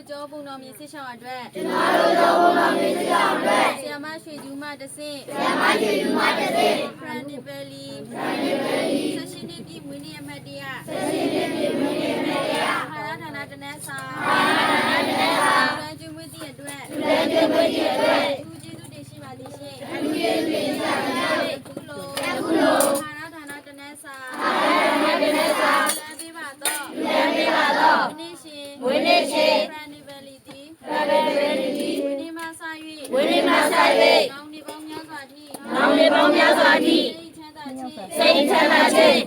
ကျော်ပုံတော်မြေစစ်ဆောင်အတွက်ဆရာမရွှေကျူးမတဆင့်ဖရန်ဒီဗလီဆက်ရှိနေပြီမွေးနေ့အမတ်တရားဟာရဌာနတနက်စာလူကျွေးမွေးသည့်အတွက်လူကျေးဇူးတင်ရှိပါသည်ရှင်အခုလိုဟာရဌာနတနက်စာလမ်းပေးပါတော့ဝိနည်းရှင်ဖရန်ဒီဗလီတီဝိနည်းမဆာ၍ကောင်းနေပေါင်းများစွာထိစိတ်ချမ်းသာခြင်း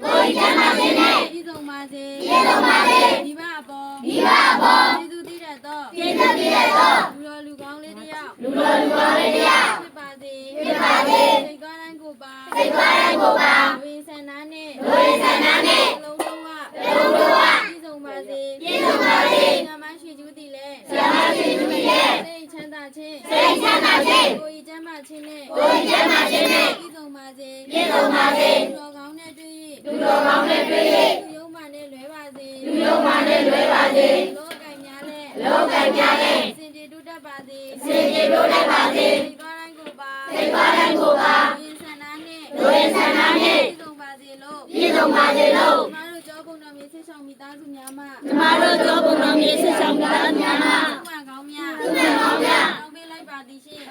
ကိုယ်ကျမ်းမာခြင်းနဲ့ပြည်စုံပါစေမိဘအပေါ်ကျေးဇူးတည်တတ်သောလူတော်လူကောင်းလေးတယောက်ဖြစ်ပါစေစိတ်ကောင်းတိုင်းကိုပါဝိဆန္ဒနဲ့လုံးလုံးဝပြည်စုံပါစေဆရာမရွှေကျူးတည်လဲစိတ်ချမ်းသာခြင်းကိုယ်ကျမ်းမာခြင်းနဲ့ပြည်စုံပါစေလူတော်ကောင်းနဲ့တွေ့၍လူယုံမှနဲ့လွဲပါစေလောကင်များနဲ့စင်ကြယ်တိုးတက်ပါစေစိတ်သွားတိုင်းကိုပါဝင်ဆန္ဒနဲ့ပြည်စုံပါစေလို့ကျမတို့ကျောပုံတော်မြေစစ်ဆောင်မိသားစုများမှမှန်ကောင်းများ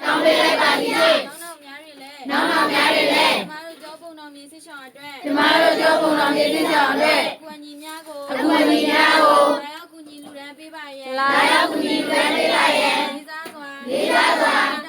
တောင်းပေးလိုက်ပါသည်ရှင်နောက်နောက်များတွေလည်းကျမတို့ကျောပုံတော်မြေစစ်ဆောင်အတွက်အကူအညီများကိုလာရောက်ကူညီလူရန်ပေးပါရဲ့လေးစားစွာ